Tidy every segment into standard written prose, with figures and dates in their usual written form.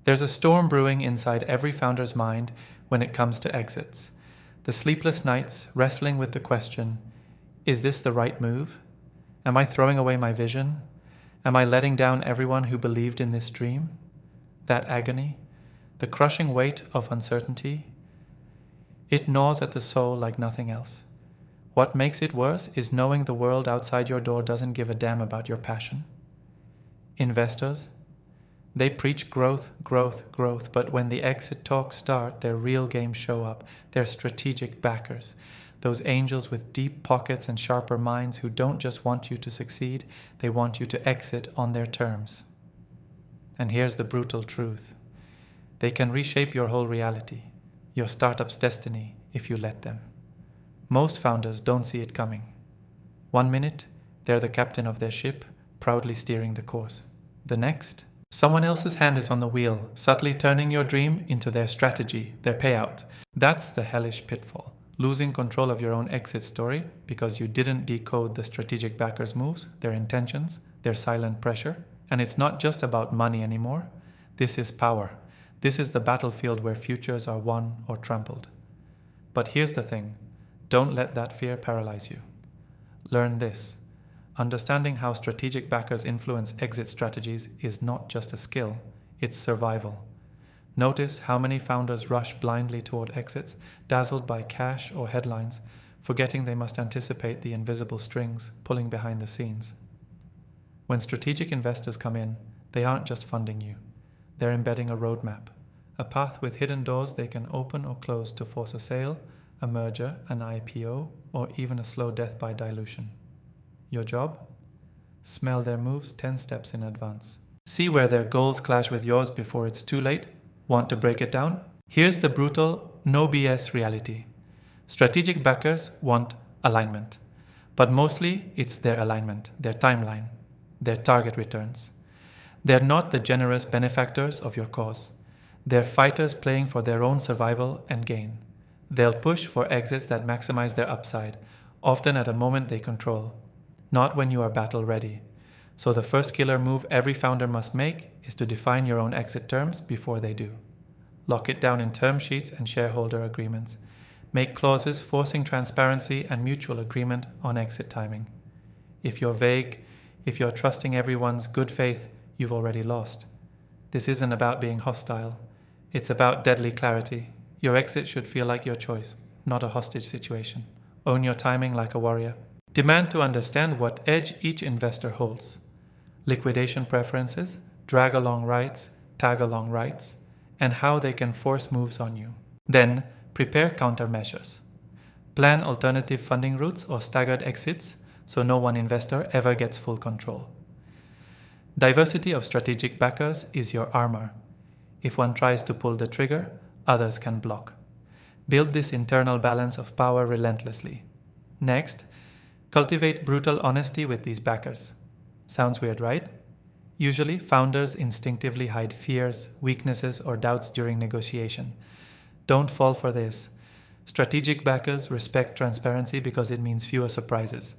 There's a storm brewing inside every founder's mind when it comes to exits. The sleepless nights wrestling with the question, is this the right move? Am I throwing away my vision? Am I letting down everyone who believed in this dream? That agony, the crushing weight of uncertainty, it gnaws at the soul like nothing else. What makes it worse is knowing the world outside your door doesn't give a damn about your passion. Investors, they preach growth, growth, growth, but when the exit talks start, their real game show up, their strategic backers, those angels with deep pockets and sharper minds who don't just want you to succeed, they want you to exit on their terms. And here's the brutal truth. They can reshape your whole reality, your startup's destiny, if you let them. Most founders don't see it coming. 1 minute, they're the captain of their ship, proudly steering the course. The next, someone else's hand is on the wheel, subtly turning your dream into their strategy, their payout. That's the hellish pitfall. Losing control of your own exit story because you didn't decode the strategic backers' moves, their intentions, their silent pressure. And it's not just about money anymore. This is power. This is the battlefield where futures are won or trampled. But here's the thing. Don't let that fear paralyze you. Learn this. Understanding how strategic backers influence exit strategies is not just a skill, it's survival. Notice how many founders rush blindly toward exits, dazzled by cash or headlines, forgetting they must anticipate the invisible strings pulling behind the scenes. When strategic investors come in, they aren't just funding you. They're embedding a roadmap, a path with hidden doors they can open or close to force a sale, a merger, an IPO, or even a slow death by dilution. Your job? Smell their moves 10 steps in advance. See where their goals clash with yours before it's too late. Want to break it down? Here's the brutal, no BS reality. Strategic backers want alignment, but mostly it's their alignment, their timeline, their target returns. They're not the generous benefactors of your cause. They're fighters playing for their own survival and gain. They'll push for exits that maximize their upside, often at a moment they control, not when you are battle ready. So the first killer move every founder must make is to define your own exit terms before they do. Lock it down in term sheets and shareholder agreements. Make clauses forcing transparency and mutual agreement on exit timing. If you're vague, if you're trusting everyone's good faith, you've already lost. This isn't about being hostile. It's about deadly clarity. Your exit should feel like your choice, not a hostage situation. Own your timing like a warrior. Demand to understand what edge each investor holds. Liquidation preferences, drag-along rights, tag-along rights, and how they can force moves on you. Then, prepare countermeasures. Plan alternative funding routes or staggered exits so no one investor ever gets full control. Diversity of strategic backers is your armor. If one tries to pull the trigger, others can block. Build this internal balance of power relentlessly. Next, cultivate brutal honesty with these backers. Sounds weird, right? Usually, founders instinctively hide fears, weaknesses, or doubts during negotiation. Don't fall for this. Strategic backers respect transparency because it means fewer surprises.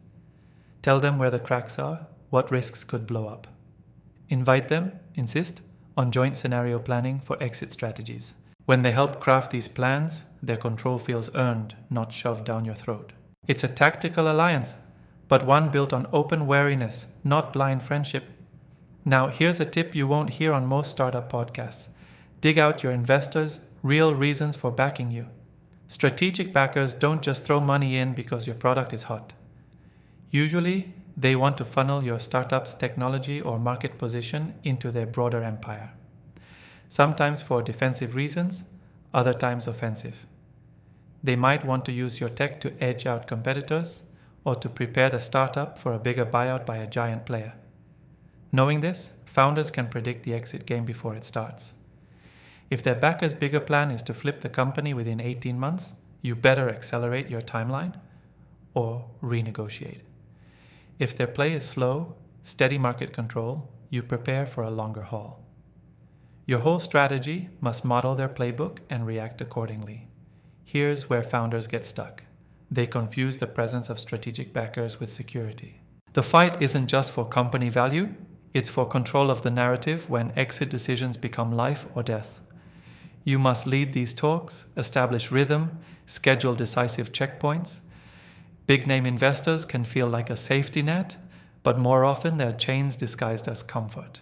Tell them where the cracks are, what risks could blow up. Invite them, insist, on joint scenario planning for exit strategies. When they help craft these plans, their control feels earned, not shoved down your throat. It's a tactical alliance, but one built on open wariness, not blind friendship. Now, here's a tip you won't hear on most startup podcasts. Dig out your investors' real reasons for backing you. Strategic backers don't just throw money in because your product is hot. Usually, they want to funnel your startup's technology or market position into their broader empire. Sometimes for defensive reasons, other times offensive. They might want to use your tech to edge out competitors or to prepare the startup for a bigger buyout by a giant player. Knowing this, founders can predict the exit game before it starts. If their backer's bigger plan is to flip the company within 18 months, you better accelerate your timeline or renegotiate. If their play is slow, steady market control, you prepare for a longer haul. Your whole strategy must model their playbook and react accordingly. Here's where founders get stuck. They confuse the presence of strategic backers with security. The fight isn't just for company value, It's for control of the narrative when exit decisions become life or death. You must lead these talks, establish rhythm, schedule decisive checkpoints. Big-name investors can feel like a safety net, but more often they're chains disguised as comfort.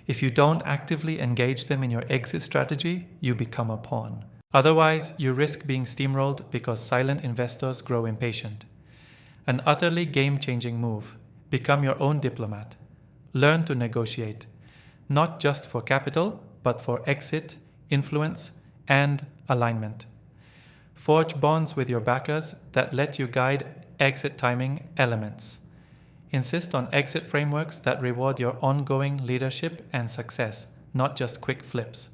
If you don't actively engage them in your exit strategy, you become a pawn. Otherwise, you risk being steamrolled because silent investors grow impatient. An utterly game-changing move. Become your own diplomat. Learn to negotiate, not just for capital, but for exit, influence, and alignment. Forge bonds with your backers that let you guide exit timing elements. Insist on exit frameworks that reward your ongoing leadership and success, not just quick flips.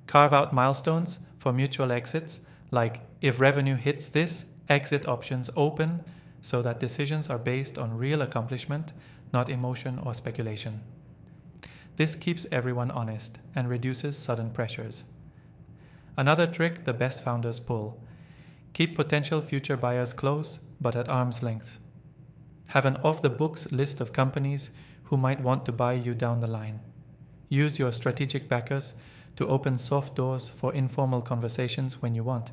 Carve out milestones for mutual exits, like if revenue hits this, exit options open, so that decisions are based on real accomplishment, not emotion or speculation. This keeps everyone honest and reduces sudden pressures. Another trick the best founders pull: keep potential future buyers close, but at arm's length. Have an off-the-books list of companies who might want to buy you down the line. Use your strategic backers to open soft doors for informal conversations when you want,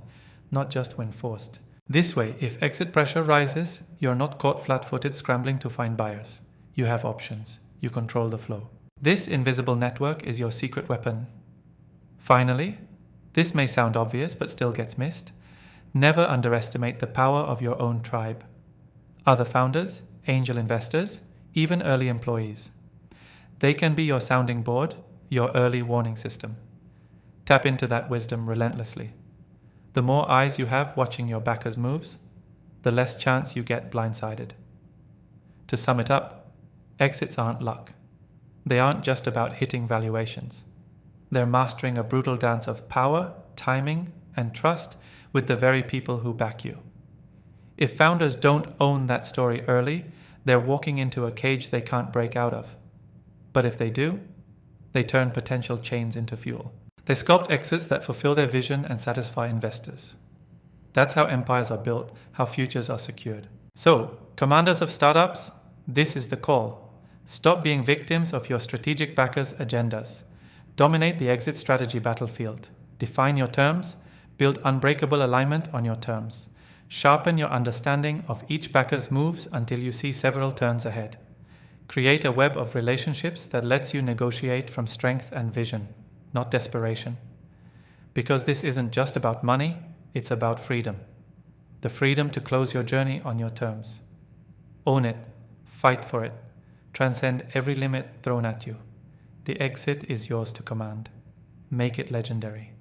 not just when forced. This way, if exit pressure rises, you're not caught flat-footed scrambling to find buyers. You have options. You control the flow. This invisible network is your secret weapon. Finally, this may sound obvious but still gets missed. Never underestimate the power of your own tribe. Other founders, angel investors, even early employees. They can be your sounding board, your early warning system. Tap into that wisdom relentlessly. The more eyes you have watching your backers' moves, the less chance you get blindsided. To sum it up, exits aren't luck. They aren't just about hitting valuations. They're mastering a brutal dance of power, timing, and trust with the very people who back you. If founders don't own that story early, they're walking into a cage they can't break out of. But if they do, they turn potential chains into fuel. They sculpt exits that fulfill their vision and satisfy investors. That's how empires are built, how futures are secured. So, commanders of startups, this is the call. Stop being victims of your strategic backers' agendas. Dominate the exit strategy battlefield. Define your terms. Build unbreakable alignment on your terms. Sharpen your understanding of each backer's moves until you see several turns ahead. Create a web of relationships that lets you negotiate from strength and vision, not desperation. Because this isn't just about money, it's about freedom. The freedom to close your journey on your terms. Own it. Fight for it. Transcend every limit thrown at you. The exit is yours to command. Make it legendary.